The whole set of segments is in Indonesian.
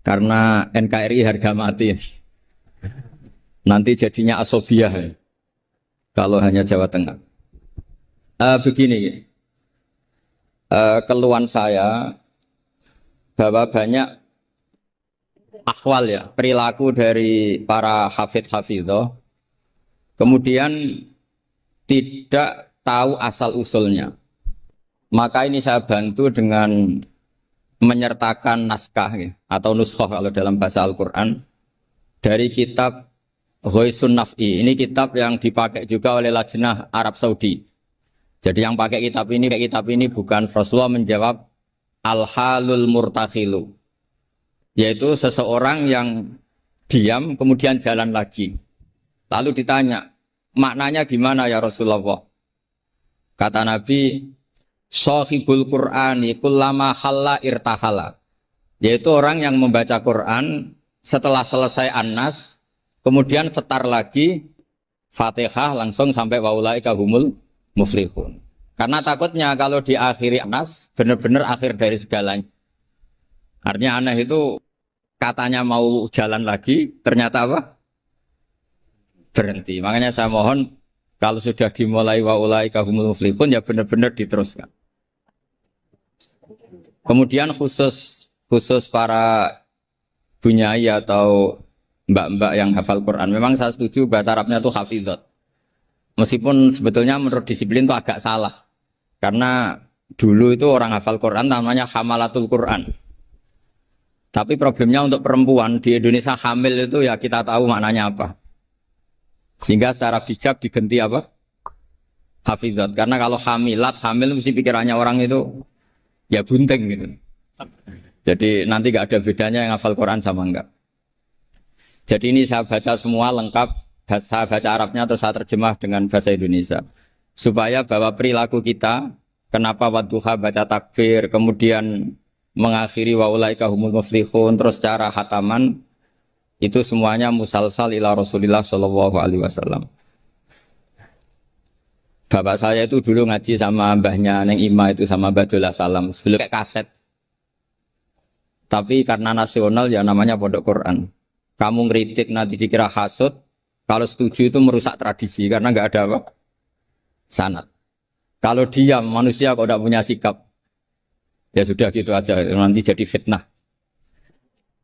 Karena NKRI harga mati. Nanti jadinya asobiah kalau hanya Jawa Tengah. Begini, keluhan saya bahwa banyak akhwal ya, perilaku dari para hafidh-hafidhoh, kemudian tidak tahu asal usulnya. Maka ini saya bantu dengan menyertakan naskah ya, atau nuskhah kalau dalam bahasa Al-Quran dari kitab Ghoisun Naf'i. Ini kitab yang dipakai juga oleh Lajnah Arab Saudi. Jadi yang pakai kitab ini bukan Rasulullah menjawab al-halul murtakhilu, yaitu seseorang yang diam kemudian jalan lagi. Lalu ditanya, maknanya gimana ya Rasulullah? Kata Nabi, Shahibul Qur'ani kullama halla irtahala, yaitu orang yang membaca Quran setelah selesai An-Nas kemudian setar lagi Fatihah langsung sampai waulaika humul muflihun. Karena takutnya kalau diakhiri An-Nas benar-benar akhir dari segalanya. Artinya aneh itu katanya mau jalan lagi ternyata apa? Berhenti. Makanya saya mohon kalau sudah dimulai waulaika humul muflihun ya benar-benar diteruskan. Kemudian khusus para bunyai atau mbak-mbak yang hafal Quran, memang saya setuju bahasa Arabnya itu hafidhot. Meskipun sebetulnya menurut disiplin itu agak salah. Karena dulu itu orang hafal Quran namanya hamalatul Quran. Tapi problemnya untuk perempuan di Indonesia hamil itu ya kita tahu maknanya apa. Sehingga secara bijak diganti apa? Hafidhot. Karena kalau hamil mesti pikirannya orang itu ya bunting gitu. Jadi nanti gak ada bedanya yang hafal Quran sama enggak. Jadi ini saya baca semua lengkap, saya baca Arabnya terus saya terjemah dengan bahasa Indonesia. Supaya bahwa perilaku kita, kenapa wadduha baca takbir, kemudian mengakhiri waulaika humul muflihun, terus cara khataman, itu semuanya musalsal ila Rasulillah sallallahu alaihi wasallam. Bapak saya itu dulu ngaji sama mbahnya Neng Ima itu sama Badullah Salam sebelum kayak kaset. Tapi karena nasional ya namanya pondok Quran. Kamu ngeritik nanti dikira hasud, kalau setuju itu merusak tradisi karena nggak ada apa? Sanad. Kalau diam manusia kok tidak punya sikap, ya sudah gitu aja nanti jadi fitnah.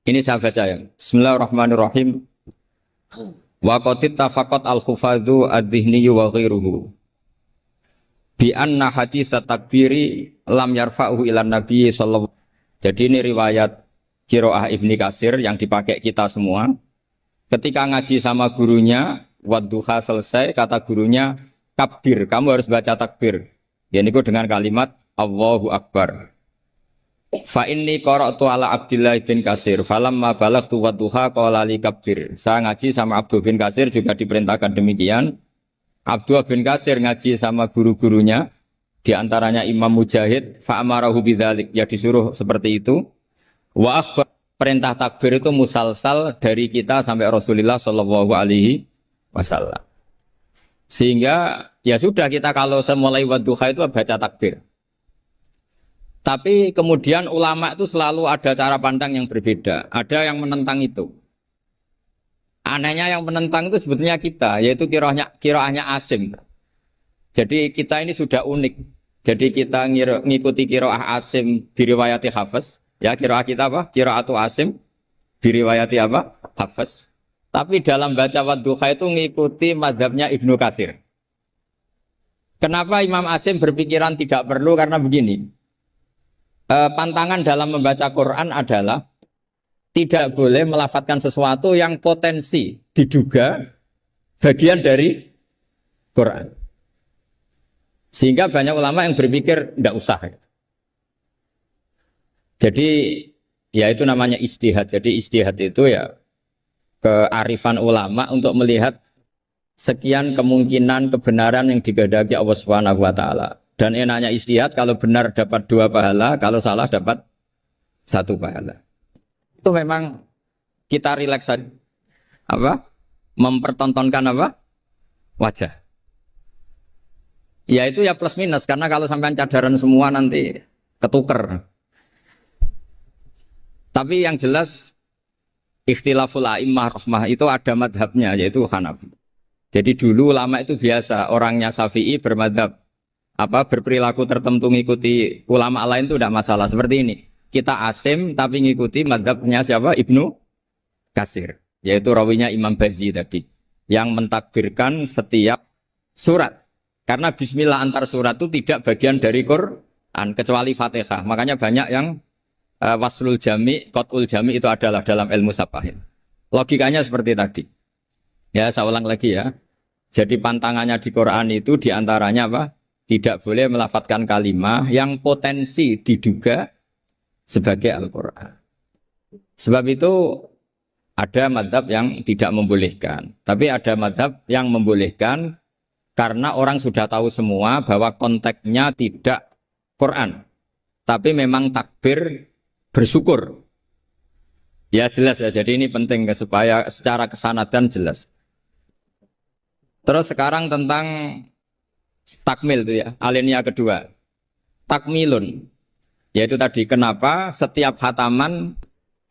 Ini saya baca ya. Bismillahirrahmanirrahim. Wa qatit tafaqat al-hufadhu ad-dhihni wa ghairuhu bi anna hadits takbiri lam yarfa'uhu ilan nabi sallallahu. Jadi ini riwayat Qiraah Ibni Katsir yang dipakai kita semua. Ketika ngaji sama gurunya, wadduha selesai, kata gurunya, kabir, kamu harus baca takbir. Ya niku dengan kalimat Allahu Akbar. Fa inni qara'tu ala Abdillah bin Katsir, falamma balaghtu wadduha qala li kabir. Saya ngaji sama Abdul bin Katsir juga diperintahkan demikian. Abdul bin Katsir ngaji sama guru-gurunya, di antaranya Imam Mujahid, fa amarahu bidzalik, ya disuruh seperti itu. Wa akhbar, perintah takbir itu musalsal dari kita sampai Rasulullah sallallahu alaihi wasallam. Sehingga ya sudah kita kalau semulai wadduha itu baca takbir. Tapi kemudian ulama itu selalu ada cara pandang yang berbeda. Ada yang menentang itu. Anehnya yang menentang itu sebetulnya kita, yaitu qiraahnya Asim. Jadi kita ini sudah unik. Jadi kita ngikuti qiraah Asim diriwayati Hafiz. Ya qiraah kita apa? Qiraatu Asim diriwayati apa? Hafiz. Tapi dalam baca wadduha itu ngikuti mazhabnya Ibnu Katsir. Kenapa Imam Asim berpikiran tidak perlu? Karena begini. Pantangan dalam membaca Quran adalah tidak boleh melafadzkan sesuatu yang potensi diduga bagian dari Quran. Sehingga banyak ulama yang berpikir tidak usah. Jadi ya itu namanya ijtihad. Jadi ijtihad itu ya kearifan ulama untuk melihat sekian kemungkinan kebenaran yang dikehendaki Allah Subhanahu wa taala. Dan enaknya ijtihad kalau benar dapat 2 pahala, kalau salah dapat 1 pahala. Itu memang kita rileks saja. Apa? Mempertontonkan apa? Wajah. Ya itu ya plus minus karena kalau sampai cadaran semua nanti ketuker. Tapi yang jelas ikhtilaful a'immah rahmah itu ada madhabnya yaitu Hanafi. Jadi dulu ulama itu biasa orangnya Syafi'i bermadhab berperilaku tertentu ngikuti ulama lain itu tidak masalah. Seperti ini, kita asim tapi ngikuti madhabnya siapa? Ibnu Katsir, yaitu rawinya Imam Bazi tadi, yang mentakbirkan setiap surat. Karena bismillah antar surat itu tidak bagian dari Quran kecuali Fatihah. Makanya banyak yang waslul jami, qat'ul jami itu adalah dalam ilmu safahin. Logikanya seperti tadi. Ya, saya ulang lagi ya. Jadi pantangannya di Quran itu diantaranya apa? Tidak boleh melafadzkan kalimah yang potensi diduga sebagai Al-Quran. Sebab itu ada madhab yang tidak membolehkan. Tapi ada madhab yang membolehkan karena orang sudah tahu semua bahwa konteksnya tidak Quran. Tapi memang takbir bersyukur. Ya jelas ya, jadi ini penting supaya secara kesanatan jelas. Terus sekarang tentang takmil itu ya, alinea kedua. Takmilun, yaitu tadi kenapa setiap khataman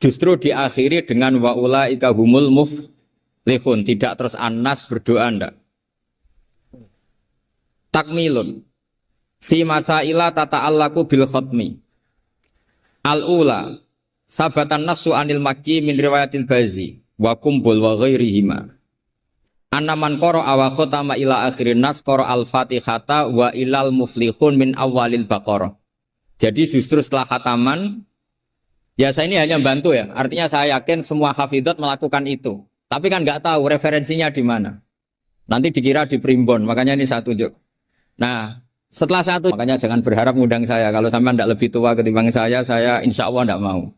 justru diakhiri dengan wa ulaika humul muflihun, tidak terus An-Nas berdoa ndak. Takmilun fi masaila tata'allaku bil khatmi. Al-ula sabatan nasu anil makki min riwayatil Bazi wa kumbul wa ghairihima. Anaman qara wa khatama ila akhirin nas qara al-Fatihata wa ilal muflihun min awalil Baqarah. Jadi justru setelah khataman, ya saya ini hanya bantu ya. Artinya saya yakin semua hafidhat melakukan itu. Tapi kan nggak tahu referensinya di mana. Nanti dikira di primbon, makanya ini saya tunjuk. Nah, setelah satu, makanya jangan berharap ngundang saya. Kalau sampai tidak lebih tua ketimbang saya insya Allah tidak mau.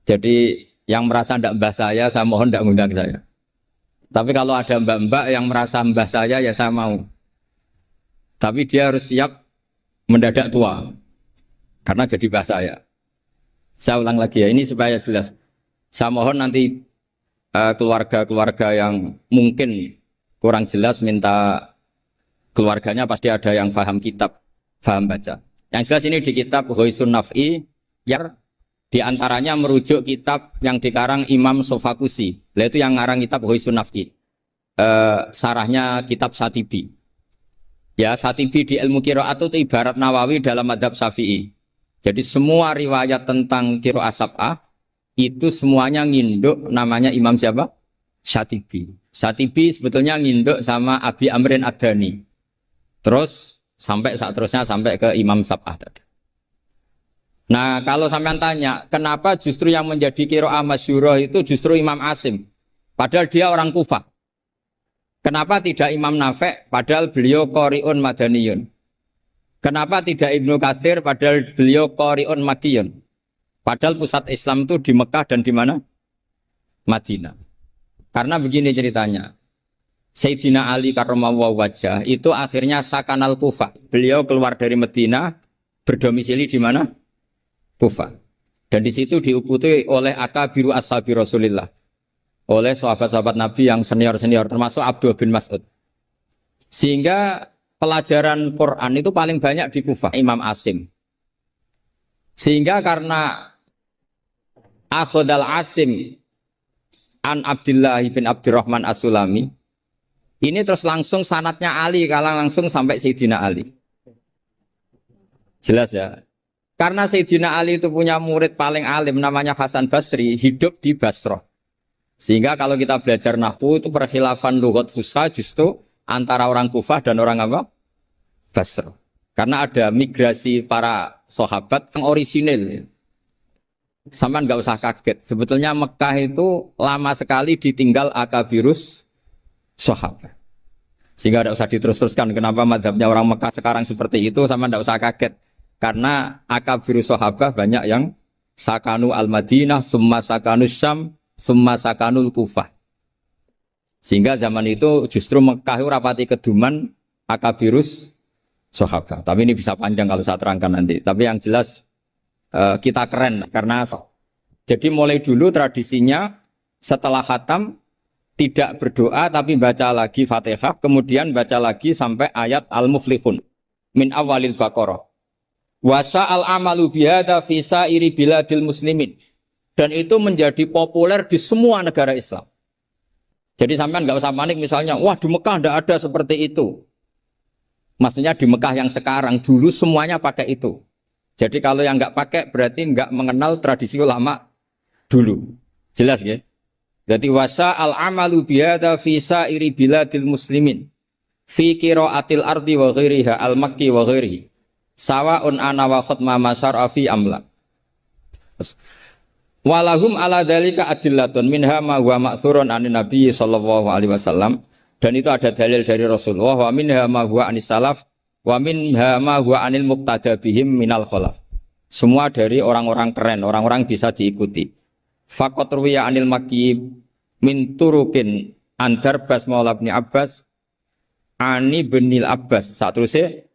Jadi yang merasa tidak mbah saya mohon tidak ngundang saya. Tapi kalau ada mbak-mbak yang merasa mbah saya, ya saya mau. Tapi dia harus siap mendadak tua. Karena jadi mbah saya. Saya ulang lagi ya, ini supaya jelas. Saya mohon nanti keluarga-keluarga yang mungkin kurang jelas minta keluarganya pasti ada yang paham kitab, paham baca. Yang jelas ini di kitab Ghoisun Naf'i, yang diantaranya merujuk kitab yang dikarang Imam Sofakusi. Itu yang ngarang kitab Ghoisun Naf'i. Sarahnya kitab Satibi. Ya, Satibi di ilmu qiraat itu ibarat Nawawi dalam madhab Syafi'i. Jadi semua riwayat tentang qiraat sab'ah itu semuanya nginduk namanya Imam siapa? Satibi. Satibi sebetulnya nginduk sama Abi Amrin Ad-Dani. Terus sampai seterusnya sampai ke Imam Sab'ah tadi. Nah, kalau sampean tanya, kenapa justru yang menjadi qiraah masyhurah itu justru Imam Asim? Padahal dia orang Kufah. Kenapa tidak Imam Nafi' padahal beliau qari'un madaniyun? Kenapa tidak Ibnu Katsir padahal beliau qari'un makkiyun? Padahal pusat Islam itu di Mekah dan di mana? Madinah. Karena begini ceritanya. Sayyidina Ali karramallahu wajhah itu akhirnya sakanal Kufah. Beliau keluar dari Madinah, berdomisili di mana? Kufah. Dan di situ diikuti oleh akabiru ashabi Rasulillah. Oleh sahabat-sahabat Nabi yang senior-senior termasuk Abdul bin Mas'ud. Sehingga pelajaran Quran itu paling banyak di Kufah, Imam Asim. Sehingga karena Akhodal Asim an Abdullah bin Abdurrahman As-Sulami, ini terus langsung sanatnya Ali, kalau langsung sampai Sayyidina Ali. Jelas ya. Karena Sayyidina Ali itu punya murid paling alim namanya Hasan Basri, hidup di Basrah. Sehingga kalau kita belajar nahwu itu perkhilafan lughat fusha justru antara orang Kufah dan orang apa? Basrah. Karena ada migrasi para sahabat yang orisinil. Sama nggak usah kaget. Sebetulnya Mekah itu lama sekali ditinggal akabirus sahabat. Sehingga tidak usah diterus-teruskan kenapa madhabnya orang Mekah sekarang seperti itu, sama tidak usah kaget. Karena akabirus sahabat banyak yang sakanu al-Madinah, summa sakanu Syam, summa sakanul Kufah. Sehingga zaman itu justru Mekah itu rapati keduman akabirus sahabat. Tapi ini bisa panjang kalau saya terangkan nanti. Tapi yang jelas kita keren karena jadi mulai dulu tradisinya setelah khatam tidak berdoa tapi baca lagi Fatihah, kemudian baca lagi sampai ayat Al-Muflihun min awalil Baqarah. Wa sa'al amalu bihadza fi sa'iri biladil muslimin. Dan itu menjadi populer di semua negara Islam. Jadi sampean nggak usah panik misalnya, wah di Mekah tidak ada seperti itu. Maksudnya di Mekah yang sekarang, dulu semuanya pakai itu. Jadi kalau yang nggak pakai berarti nggak mengenal tradisi ulama dulu. Jelas ya? Jadi wasa al-amalu bihada fi sa'iri biladil muslimin. Fi qira'atil ardi wa ghairiha al-makki wa ghairihi. Sawa'un ana wa khutma masyar'a fi amla. Walahum ala dzalika adillatun minha ma huwa ma'thurun anin nabi sallallahu alaihi wasallam, dan itu ada dalil dari Rasulullah, wa minha ma huwa anis salaf wa minha ma huwa anil muqtada bihim minal khalaf. Semua dari orang-orang keren, orang-orang bisa diikuti. Faqat ruwiya anil makki min turukin antar bas maula bin Abbas ani binil Abbas satruse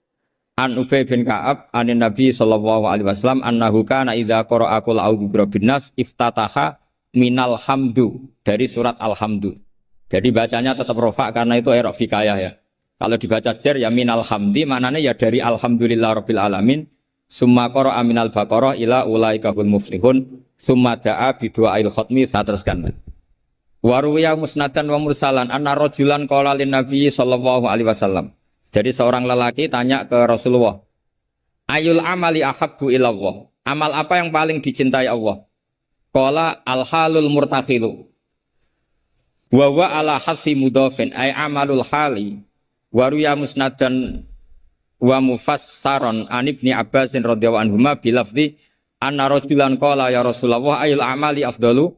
an Ubay bin Ka'ab anin Nabi sallallahu alaihi wasallam annahu kana idza qara'a qul a'udzu birabbin nas iftataha minal hamdu, dari surat alhamdu. Jadi bacanya tetap rofa karena itu i'rab hikayah ya. Kalau dibaca jar ya minal hamdi, maknanya ya dari alhamdulillah rabbil alamin. Summa qara'a minal baqarah ila ulaika hul muflihun. Summa da'a bi du'ail khatmi, teruskan. Wa ruwiya musnadan wa mursalan anna rajulan qala lin nabi sallallahu alaihi wasallam. Jadi seorang lelaki tanya ke Rasulullah, ayul amali ahabbu ilallah, amal apa yang paling dicintai Allah? Qala al-halul murtakhilu wa huwa ala hadfi mudhafin ay amalul hali. Wa ruya musnadan wa mufassaron an ibni Abbasin radhiyallahu anhuma bilafzi anna rajulan qala ya Rasulullah ayul amali afdalu,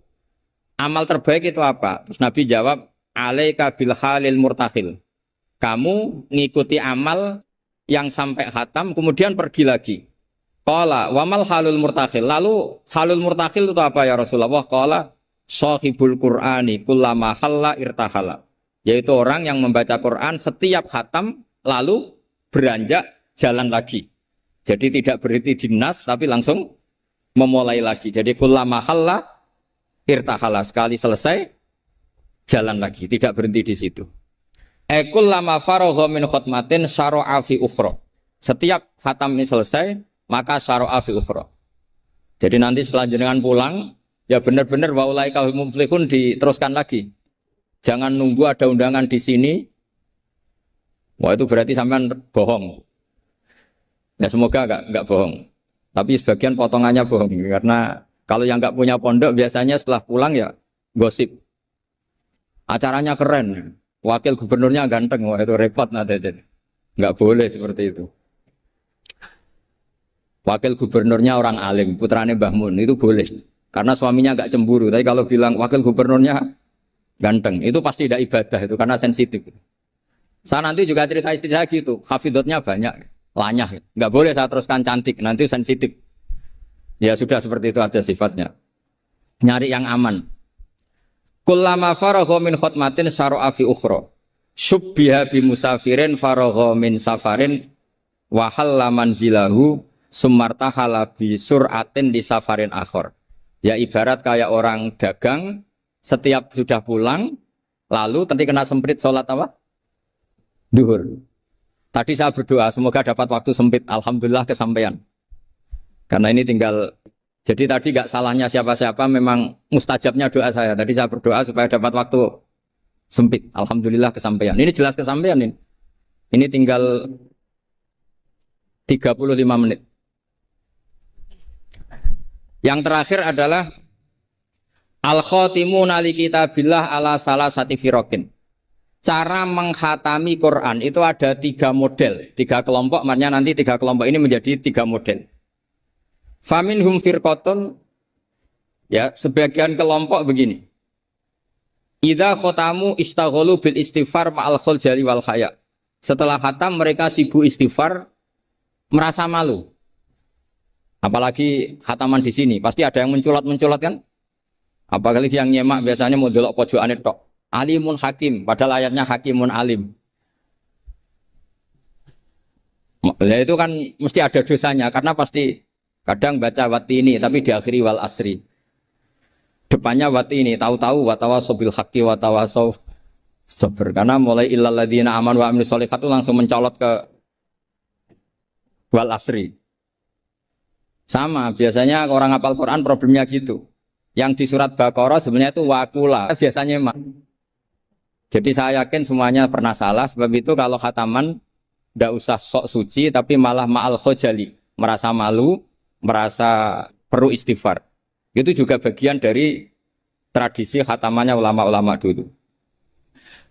amal terbaik itu apa? Terus Nabi jawab, alaika bil halil murtakhil, kamu ngikuti amal yang sampai khatam kemudian pergi lagi. Qala wa mal halul murtakhil, lalu halul murtakhil itu apa ya Rasulullah? Qala sahibul Qur'ani kullama khalla irtahala, yaitu orang yang membaca Quran setiap khatam lalu beranjak jalan lagi. Jadi tidak berhenti di nas tapi langsung memulai lagi. Jadi kullama khalla irtahala, sekali selesai jalan lagi, tidak berhenti di situ. Ekul lama faragha min khutmatin syara'a fi ukhra. Setiap khatam ini selesai, maka syara'a fi ukhra. Jadi nanti setelah jenengan pulang, ya benar-benar wa ulaika hum muflihun diteruskan lagi. Jangan nunggu ada undangan di sini. Wah itu berarti sampean bohong. Ya semoga enggak bohong. Tapi sebagian potongannya bohong karena kalau yang enggak punya pondok biasanya setelah pulang ya gosip. Acaranya keren. Wakil gubernurnya ganteng, wah itu repot nanti. Nggak boleh seperti itu. Wakil gubernurnya orang alim, putranya Mbah Mun, itu boleh. Karena suaminya nggak cemburu. Tapi kalau bilang wakil gubernurnya ganteng, itu pasti tidak ibadah itu karena sensitif. Saya nanti juga cerita istri saya gitu, hafidotnya banyak, lanyah. Nggak boleh saya teruskan cantik, nanti sensitif. Ya sudah seperti itu aja sifatnya. Nyari yang aman. Kullama faragha min khutmatin syara'a fi ukhra. Syubbiha bi musafirin faragha min safarin wa halla manzilahu sumartahala bi sur'atin di safarin akhir. Ya ibarat kayak orang dagang setiap sudah pulang lalu nanti kena semprit sholat apa? Duhur. Tadi saya berdoa semoga dapat waktu sempit, alhamdulillah kesampaian. Karena ini tinggal, jadi tadi nggak salahnya siapa-siapa, memang mustajabnya doa saya. Tadi saya berdoa supaya dapat waktu sempit. Alhamdulillah kesampaian. Ini jelas kesampaian ini. Ini tinggal 35 menit. Yang terakhir adalah al-khotimuna li kitabillah ala salasati firokin. Cara mengkhatami Quran itu ada 3 model, 3 kelompok. Maknanya nanti 3 kelompok ini menjadi 3 model. Faminhum firqatun, ya sebagian kelompok begini. Idza khotamu istaghalu bil istighfar ma'al khuljali wal khaya. Setelah khatam mereka sibuk istighfar, merasa malu. Apalagi khataman di sini, pasti ada yang menculat-menculat kan? Apalagi yang nyemak biasanya mau delok pojokane tok. Alimun hakim, padahal ayatnya hakimun alim. Ya itu kan mesti ada dosanya karena pasti kadang baca watini tapi diakhiri wal asri. Depannya watini, tahu-tahu watawasaw bil haqqi watawasaw sabr. Karena mulai illal ladzina amanu wa amilus sholihat itu langsung mencolot ke wal asri. Sama, biasanya orang hafal Quran problemnya gitu. Yang di surat Baqarah sebenarnya itu wakula. Biasanya mak. Jadi saya yakin semuanya pernah salah. Sebab itu kalau khataman tidak usah sok suci, tapi malah ma'al khojali. Merasa malu, merasa perlu istighfar. Itu juga bagian dari tradisi khatamannya ulama-ulama dulu.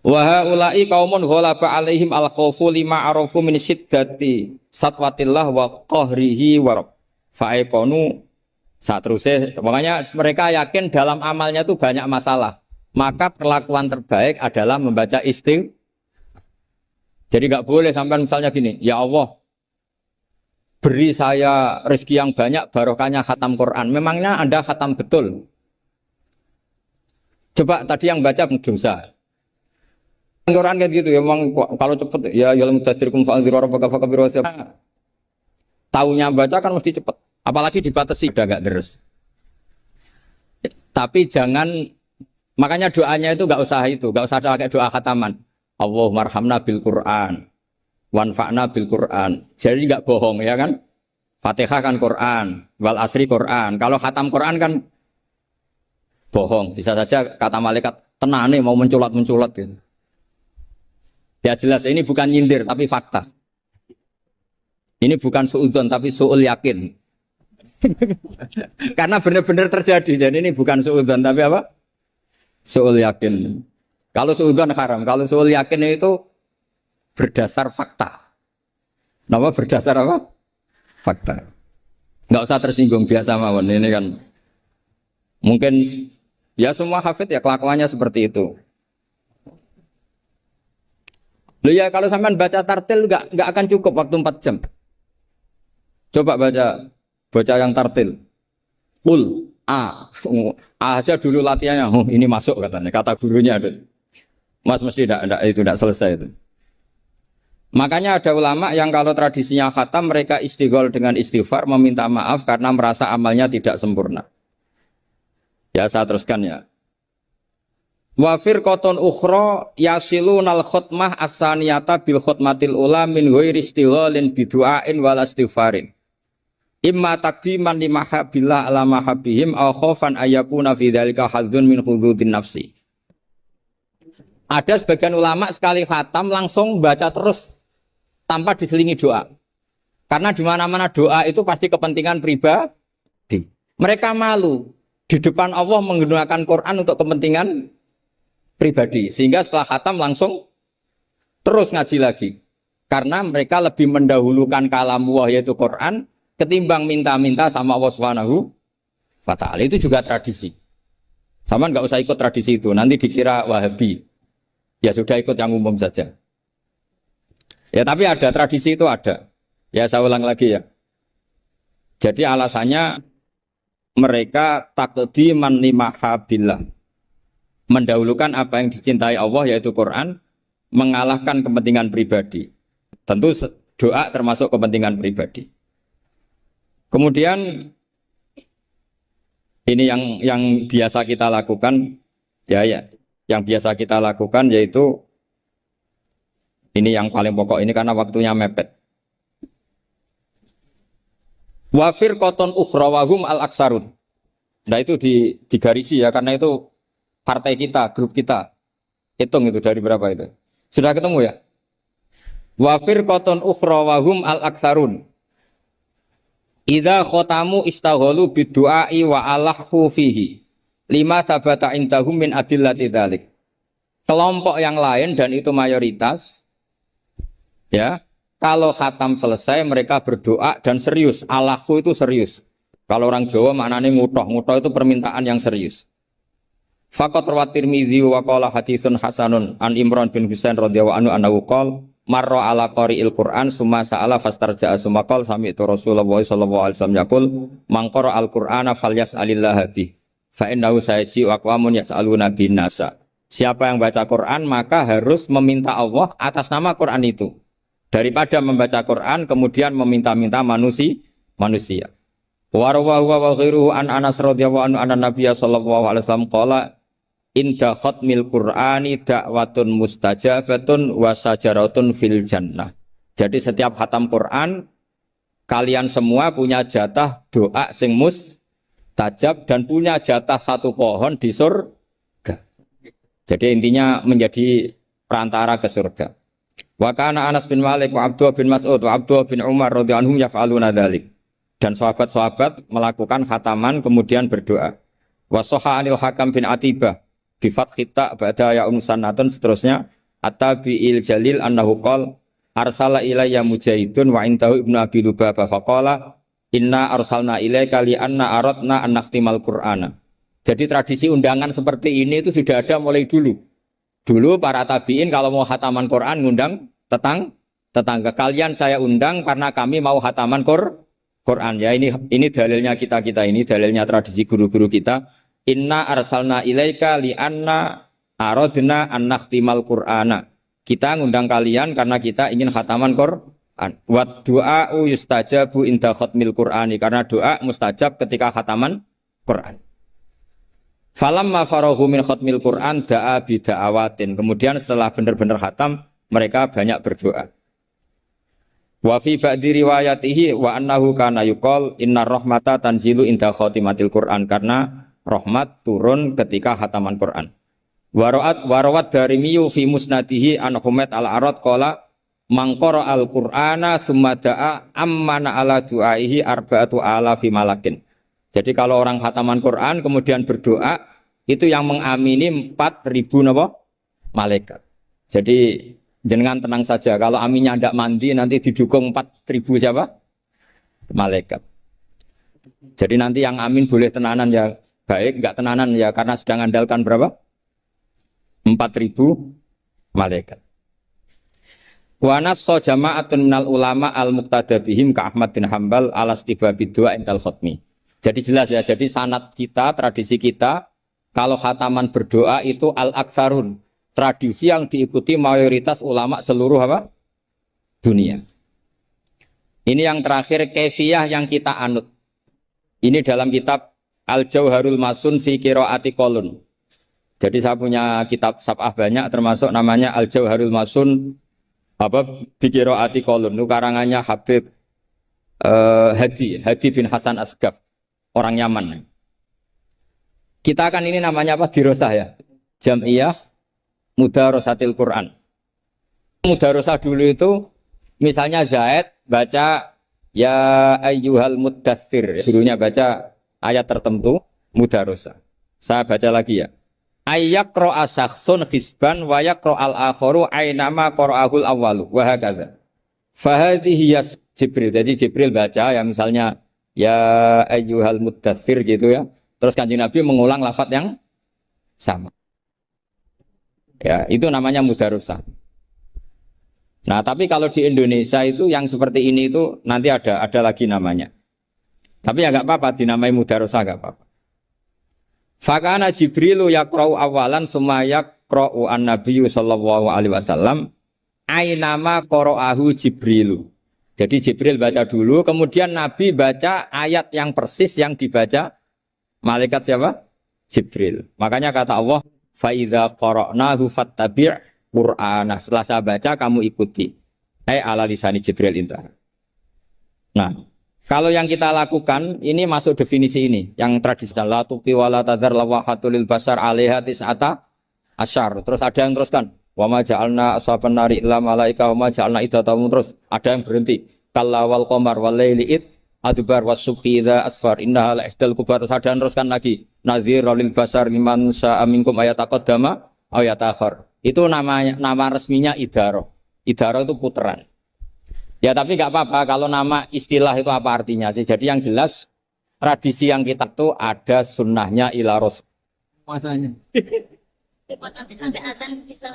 Wa haula'i qaumun ghalaba 'alaihim al-khaufu lima arafu min syiddati satwatillah wa qahrihi wa fa'aiqanu saat terusnya. Makanya mereka yakin dalam amalnya itu banyak masalah. Maka perlakuan terbaik adalah membaca istighfar. Jadi nggak boleh sampai misalnya gini, ya Allah beri saya rezeki yang banyak barokahnya khatam Quran. Memangnya Anda khatam betul? Coba tadi yang baca dosa. Quran kayak gitu ya, memang kalau cepet ya yalam tasirkum fa'anziru rabbaka fakabiru wasab. Taunya baca kan mesti cepet. Apalagi dibatasi udah enggak deres. Tapi jangan, makanya doanya itu enggak usah pakai doa khataman. Allahummarhamna bil Quran, wanfa'na bil Quran. Jadi enggak bohong ya kan? Fatihah kan Quran, wal asri Quran. Kalau khatam Quran kan bohong. Bisa saja kata malaikat tenane mau menculat gitu. Ya jelas ini bukan nyindir tapi fakta. Ini bukan suudzon tapi suul yakin. Karena benar-benar terjadi. Jadi ini bukan suudzon tapi apa? Suul yakin. Kalau suudzon haram, kalau suul yakin itu berdasar fakta. Nama berdasar apa? Fakta. Enggak usah tersinggung biasa mawon. Ini kan mungkin ya semua hafid ya kelakuannya seperti itu. Loh ya kalau sampean baca tartil enggak akan cukup waktu 4 jam. Coba baca yang tartil. Qul A aja dulu latihannya. Oh, ini masuk katanya. Kata gurunya ada. Mas mesti tidak selesai itu. Makanya ada ulama yang kalau tradisinya khatam mereka istighol dengan istighfar meminta maaf karena merasa amalnya tidak sempurna. Ya saya teruskan ya. Wa firqatun ukhra yasilunal khutmah as-saniyata bil khutmatil ula min ghairi istighalin bidu'ain wal istighfarin. Imma taqdiman li mahabbillah ala mahabbihim aw khaufan ayyakuna fi dzalika hadzun min hududin nafsi. Ada sebagian ulama sekali khatam langsung baca terus tanpa diselingi doa. Karena di mana-mana doa itu pasti kepentingan pribadi. Mereka malu di depan Allah menggunakan Quran untuk kepentingan pribadi, sehingga setelah khatam langsung terus ngaji lagi karena mereka lebih mendahulukan kalam Allah yaitu Quran ketimbang minta-minta sama Allah Subhanahu wa ta'ala. Itu juga tradisi. Sama nggak usah ikut tradisi itu, nanti dikira Wahabi. Ya sudah ikut yang umum saja. Ya tapi ada tradisi itu ada. Ya saya ulang lagi ya. Jadi alasannya mereka taqdiman li mahabbillah, mendahulukan apa yang dicintai Allah yaitu Quran, mengalahkan kepentingan pribadi. Tentu doa termasuk kepentingan pribadi. Kemudian ini yang biasa kita lakukan ya yang biasa kita lakukan yaitu ini yang paling pokok ini karena waktunya mepet. Wa firqatun ukhra wa hum al-aksarun. Nah itu digarisi ya karena itu partai kita, grup kita. Hitung itu dari berapa itu. Sudah ketemu ya? Wa firqatun ukhra wa hum al-aktsarun. Idza khatamu istaghalu bid-du'ai wa alahu fihi. Lima sabata indahum min adillati dzalik. Kelompok yang lain dan itu mayoritas ya, kalau khatam selesai mereka berdoa dan serius. Alahu itu serius. Kalau orang Jawa maknanya ngutoh itu permintaan yang serius. Faqat rawat Tirmidzi wa qala haditsun hasanun an Imran bin Husain radhiyallahu anhu annahu qala marra ala qari'il Qur'an summa sa'ala fastarja'a summa qala sami'tu Rasulullah sallallahu alaihi wasallam yaqul man qara'a al-Qur'ana falyas'alillah bi fa innahu sayaji wa aqwamun yas'aluna bin nasa. Siapa yang baca Quran maka harus meminta Allah atas nama Quran itu daripada membaca Quran kemudian meminta-minta manusia. Wa rawahu wa ghairuhu an Anas radhiyallahu anhu anna Nabiy sallallahu alaihi wasallam qala inda khatmil Qur'ani da'watun mustajabatun wa sajaratun fil jannah. Jadi setiap khatam Quran kalian semua punya jatah doa sing mustajab. mustajab dan punya jatah satu pohon di surga. Jadi intinya menjadi perantara ke surga. Wa kana Anas bin Malik wa Abdullah bin Mas'ud wa Abdullah bin Umar radhiyallahu anhum yaf'aluna dzalik. Dan sahabat-sahabat melakukan khataman kemudian berdoa. Wa sahha anil Hakam bin Atibah bi fathi ta ba'da ya musannatun seterusnya at-tabi'il jalil annahu qala arsala ilayya mujahidun wa indahu ibnu abi lubabah faqala inna arsalna ilaika li anna aradna an nakhtimal qur'ana. Jadi tradisi undangan seperti ini itu sudah ada mulai dulu. Dulu para tabi'in kalau mau khataman Quran ngundang tetangga kalian saya undang karena kami mau khataman Quran. Ya ini dalilnya kita ini dalilnya tradisi guru-guru kita. Inna arsalna ilaika li anna aradna an nakhtimal qur'ana. Kita ngundang kalian karena kita ingin khataman Quran. Wa du'a'u yustajabu inda khatmil qur'ani, karena doa mustajab ketika khataman Quran. Falamma farahu min khatmil Qur'an da'a bida'awatin. Kemudian setelah benar-benar khatam, mereka banyak berdoa. Wa fi ba'di riwayatihi wa annahu kana yuqal inna rahmata tanzilu inda khatimatil Qur'an, karena rahmat turun ketika khataman Qur'an. Warawat darimiyu fi musnadihi an Humaid al-Arad qala man qara al-Qur'ana tsumma da'a ammana ala du'aihi arba'atu alafi malakin. Jadi kalau orang khataman Quran kemudian berdoa, itu yang mengamini 4.000 napa? Malaikat. Jadi jenengan tenang saja, kalau aminnya tidak mandi nanti didukung 4.000 siapa? Malaikat. Jadi nanti yang amin boleh tenanan ya baik, enggak tenanan ya karena sudah ngandalkan berapa? 4.000 malaikat. Wa nassa jama'atun minal ulama al-muqtada bihim ka Ahmad bin Hambal ala istibabid du'a indal khatmi. Jadi jelas ya, jadi sanad kita, tradisi kita, kalau khataman berdoa itu al-aktsarun, tradisi yang diikuti mayoritas ulama seluruh apa? Dunia. Ini yang terakhir kaifiyah yang kita anut. Ini dalam kitab Al-Jauharul Masun fi Qiraati Qolun. Jadi saya punya kitab sab'ah banyak, termasuk namanya Al-Jauharul Masun fi Qiraati Qolun. Itu karangannya Habib Hadi bin Hasan Asgaf. Orang Yaman. Kita kan ini namanya apa? Dirosah ya. Jam'iyah Mudarosatil Quran. Mudarosah dulu itu misalnya Zaid baca ya ayyuhal muddathir. Gurunya baca ayat tertentu mudarosah. Saya baca lagi ya. Ayyaqra'a syakhsun hisban wa yaqra'al akharu aynama qara'ahul awwalu wa hakadha. Fahadhihi Jibril. Jadi Jibril baca ya misalnya ya ayyuhal muddathir gitu ya. Terus Kanjeng Nabi mengulang lafaz yang sama. Ya, itu namanya mudarosah. Nah, tapi kalau di Indonesia itu yang seperti ini itu nanti ada lagi namanya. Tapi ya enggak apa-apa dinamai mudarosah enggak apa-apa. Fakana Jibrilu yaqra'u awalan summa yaqra'u an-nabiyyu sallallahu alaihi wasallam ainama qara'ahu Jibrilu. Jadi Jibril baca dulu, kemudian Nabi baca ayat yang persis yang dibaca malaikat siapa? Jibril. Makanya kata Allah, فَإِذَا قَرَأْنَاهُ فَاتَّبِعْ قُرْآنَهُ. Setelah saya baca, kamu ikuti. Ala lisani Jibril intah. Nah, kalau yang kita lakukan, ini masuk definisi ini. Yang tradisional, la tuqi wa la tadhar lawahatul basar alaiha tis'ata asyar. Terus ada yang teruskan. Wa ma ja'alna ashaban nari illa malaika wa ma ja'alna iddatahum, terus ada yang berhenti kalla wal qamar wal laili id adbar was subhi idza asfar innaha la ihdal kubar. Terus ada yang teruskan lagi nadhira lil basar liman sya'a minkum ayataqaddama aw yatakhir. Itu nama resminya idaroh. Idaroh itu puteran. Ya tapi enggak apa-apa kalau nama istilah itu apa artinya sih. Jadi yang jelas tradisi yang kita tuh ada sunnahnya ila rasul. Masanya Sampai akan bisa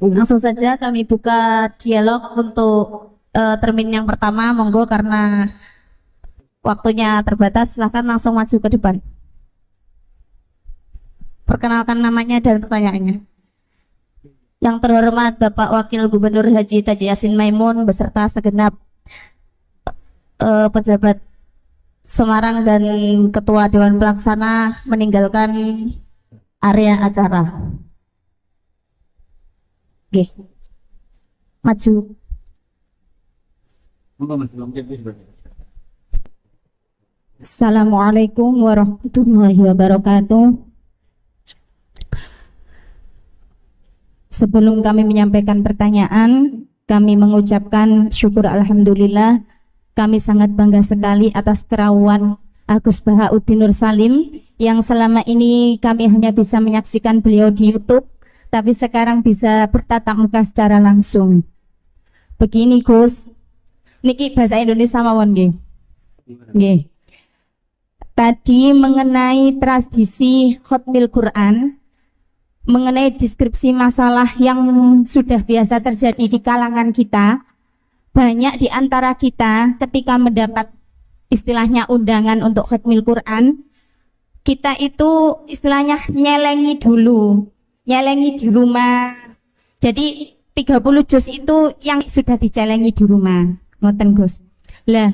langsung saja kami buka dialog untuk termin yang pertama, monggo karena waktunya terbatas, silahkan langsung maju ke depan. Perkenalkan namanya dan pertanyaannya. Yang terhormat Bapak Wakil Gubernur Haji Taji Yasin Maimun beserta segenap pejabat Semarang dan Ketua Dewan Pelaksana meninggalkan area acara. Oke, maju. Assalamualaikum warahmatullahi wabarakatuh. Sebelum kami menyampaikan pertanyaan, kami mengucapkan syukur alhamdulillah. Kami sangat bangga sekali atas kerawan Agus Bahauddin Nur Salim yang selama ini kami hanya bisa menyaksikan beliau di YouTube, tapi sekarang bisa bertatap muka secara langsung. Begini Gus, niki bahasa Indonesia mawon nggih. Nggih. Tadi mengenai tradisi khatmil Quran, mengenai deskripsi masalah yang sudah biasa terjadi di kalangan kita, banyak di antara kita ketika mendapat istilahnya undangan untuk khatmil Quran, kita itu istilahnya nyelengi dulu, nyelengi di rumah. Jadi 30 juz itu yang sudah dicelengi di rumah, ngoten Gus. Lah,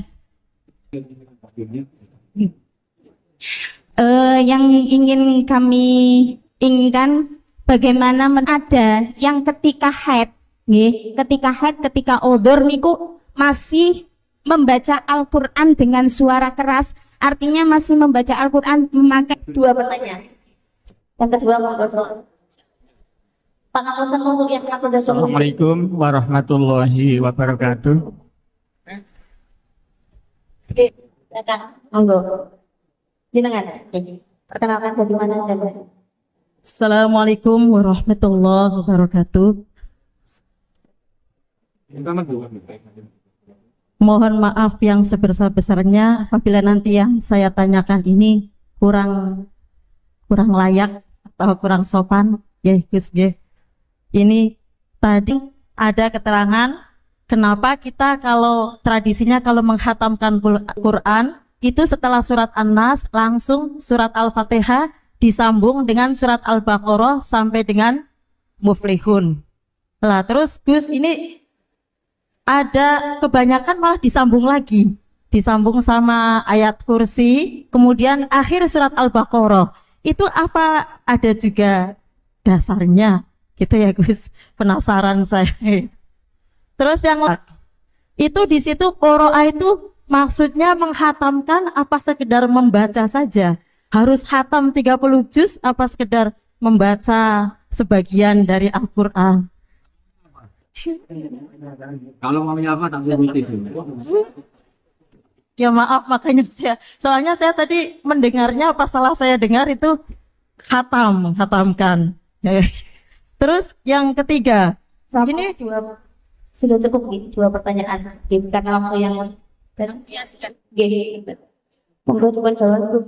yang ingin kami inginkan bagaimana ada yang ketika haid, ketika odor niku masih membaca Al-Quran dengan suara keras, artinya masih membaca Al-Quran memakai dua pertanyaan. Yang kedua monggo. Pangapunten untuk yang kapolda. Assalamualaikum warahmatullahi wabarakatuh. Silakan, monggo. Jenengan. Perkenalkan dari mana dan Assalamualaikum warahmatullahi wabarakatuh. Mohon maaf yang sebesar-besarnya apabila nanti yang saya tanyakan ini kurang layak atau kurang sopan. Gus. Ini tadi ada keterangan kenapa kita kalau tradisinya kalau menghatamkan Quran itu setelah surat An-Nas langsung surat Al-Fatihah disambung dengan surat Al-Baqarah sampai dengan Muflihun. Lah terus Gus ini ada kebanyakan malah disambung lagi, disambung sama ayat kursi, kemudian akhir surat Al-Baqarah. Itu apa ada juga dasarnya? Gitu ya Gus, penasaran saya. Terus yang itu di situ qiraah itu maksudnya menghatamkan apa sekedar membaca saja? Harus hatam 30 juz apa sekedar membaca sebagian dari Al-Qur'an? Kalau mau apa tak seperti itu. Ya maaf makanya soalnya saya tadi mendengarnya pas salah saya dengar itu menghatamkan. Terus yang ketiga, ini sudah cukup dua pertanyaan karena waktu yang sudah monggo coba jawab.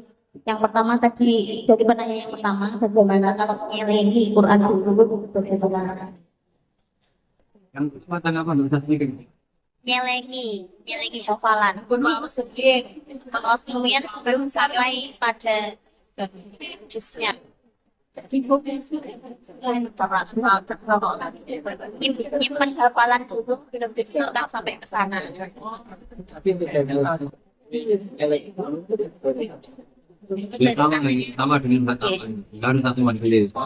Yang pertama tadi dari pertanyaan yang pertama, bagaimana kalau nyelengi Quran dulu bagaimana? Yang kesempatan apa bisa sedikit? nyelengi hafalan. Kemudian sebelum sampai pada jusnya. Nyimpen hafalan dulu, belum disetorkan sampai ke sana. Sama dengan baru satu majelis.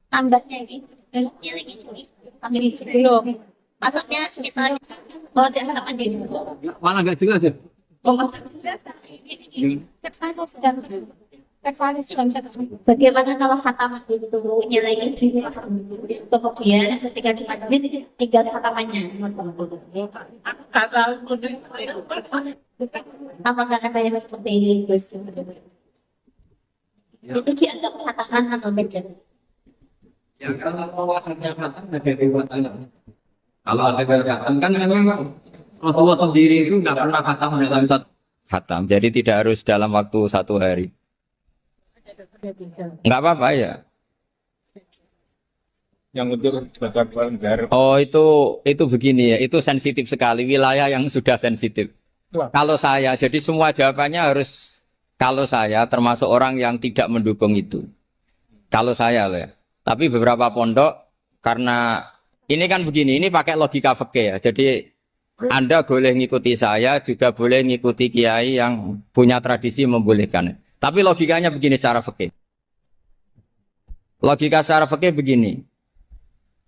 Tambahnya gitu, nyelengi sambil belum. Maksudnya misalnya kalau dia teman gitu. Malah nggak jelas ya. Bagaimana kalau khataman itu nyelengi kemudian ketika di majelis tinggal khatamannya? Apakah ada yang seperti ini Gus? Itu dianggap khataman atau beda? Ya kalau ada khatam ada riwayat. Kalau ada khatam kan memang Rasulullah sendiri itu nggak pernah khatam dalam satu khatam. Jadi tidak harus dalam waktu satu hari. Nggak apa-apa ya. Yang untuk baca Quran. Oh itu begini ya. Itu sensitif sekali wilayah yang sudah sensitif. Kalau saya jadi semua jawabannya harus kalau saya termasuk orang yang tidak mendukung itu. Kalau saya loh ya. Tapi beberapa pondok karena ini kan begini, ini pakai logika fikih ya. Jadi Anda boleh ngikuti saya, juga boleh ngikuti kiai yang punya tradisi membolehkan. Tapi logikanya begini secara fikih. Logika secara fikih begini.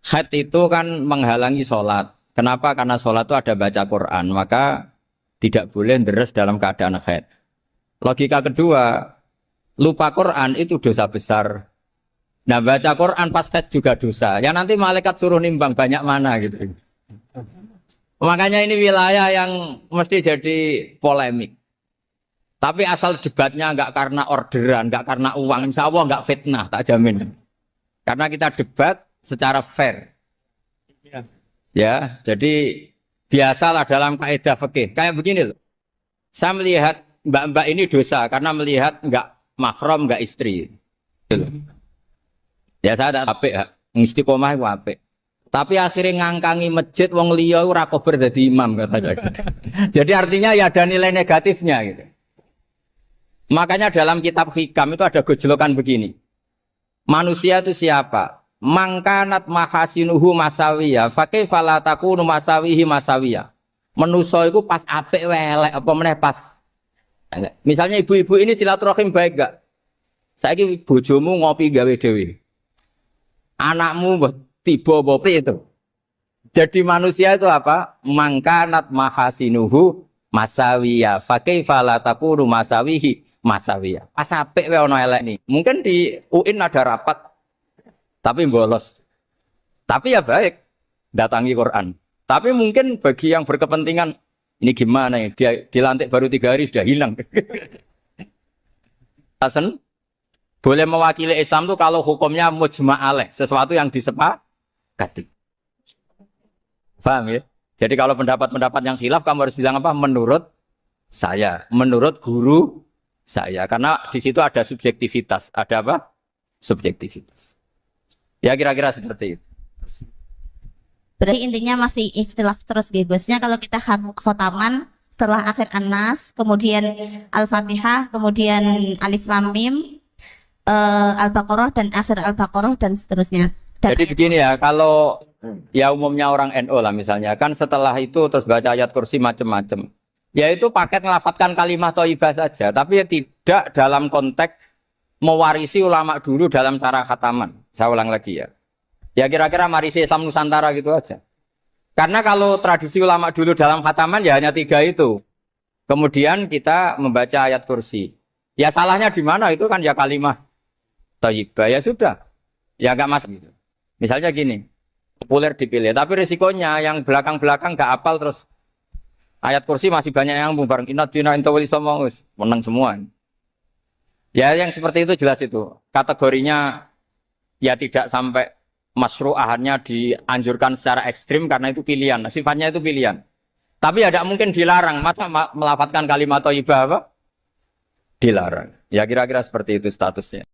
Haid itu kan menghalangi sholat. Kenapa? Karena sholat itu ada baca Quran, maka tidak boleh deres dalam keadaan haid. Logika kedua, lupa Quran itu dosa besar. Nah, baca Quran pas haid juga dosa. Ya nanti malaikat suruh nimbang banyak mana gitu. Makanya ini wilayah yang mesti jadi polemik. Tapi asal debatnya nggak karena orderan, nggak karena uang, insya Allah nggak fitnah, tak jamin. Karena kita debat secara fair. Ya, jadi biasalah dalam kaidah fikih. Kayak begini loh. Saya melihat mbak-mbak ini dosa karena melihat nggak mahram, nggak istri. Gitu. Ya saya ada apik, istiqomah itu apik. Tapi akhirnya ngangkangi masjid wong liya ora kober dadi imam katanya. Jadi artinya ya ada nilai negatifnya gitu. Makanya dalam kitab Hikam itu ada gejolokan begini. Manusia itu siapa? Mangkanat mahasinuhu masawiya, fakaifa la takunu masawihi masawiya. Manusa iku pas apik welek apa meneh pas. Misalnya ibu-ibu ini silaturahim baik gak? Saiki bojomu ngopi gawe dhewe. Anakmu tiba apa itu. Jadi manusia itu apa? Mangkanat mahasinuhu masawiya, fakaifa la takunu masawihi masawiya. Pas apik wae ana elek nih. Mungkin di UIN ada rapat tapi bolos. Tapi ya baik, datangi Quran. Tapi mungkin bagi yang berkepentingan, ini gimana ya, dia dilantik baru 3 hari sudah hilang. Hasan, boleh mewakili Islam itu kalau hukumnya mujma' alaih, sesuatu yang disepakati. Paham ya? Jadi kalau pendapat-pendapat yang khilaf, kamu harus bilang apa? Menurut saya, menurut guru saya. Karena di situ ada subjektivitas. Ada apa? Subjektivitas. Ya kira-kira seperti itu. Berarti intinya masih ikhtilaf terus gitu. Biasanya kalau kita khotaman setelah akhir An-Nas, kemudian Al-Fatihah, kemudian Alif Lam Mim, Al-Baqarah dan akhir Al-Baqarah dan seterusnya. Dan jadi begini ya, kalau ya umumnya orang NU lah misalnya, kan setelah itu terus baca ayat kursi macam-macam. Ya itu paket ngelafatkan kalimat thayyibah saja, tapi ya tidak dalam konteks mewarisi ulama dulu dalam cara khataman. Saya ulang lagi ya. Ya kira-kira marisi Islam Nusantara gitu aja. Karena kalau tradisi ulama dulu dalam khataman ya hanya 3 itu. Kemudian kita membaca ayat kursi. Ya salahnya di mana? Itu kan ya kalimat thayyibah. Ya sudah. Ya enggak masalah gitu. Misalnya gini. Populer dipilih. Tapi risikonya yang belakang-belakang enggak hafal terus. Ayat kursi masih banyak yang bareng inna dina inta wali somaus. Menang semua. Ya yang seperti itu jelas itu. Kategorinya ya tidak sampai masyru'ahannya dianjurkan secara ekstrim karena itu pilihan. Sifatnya itu pilihan. Tapi ya tidak mungkin dilarang. Masa melafatkan kalimat thayyibah apa? Dilarang. Ya kira-kira seperti itu statusnya.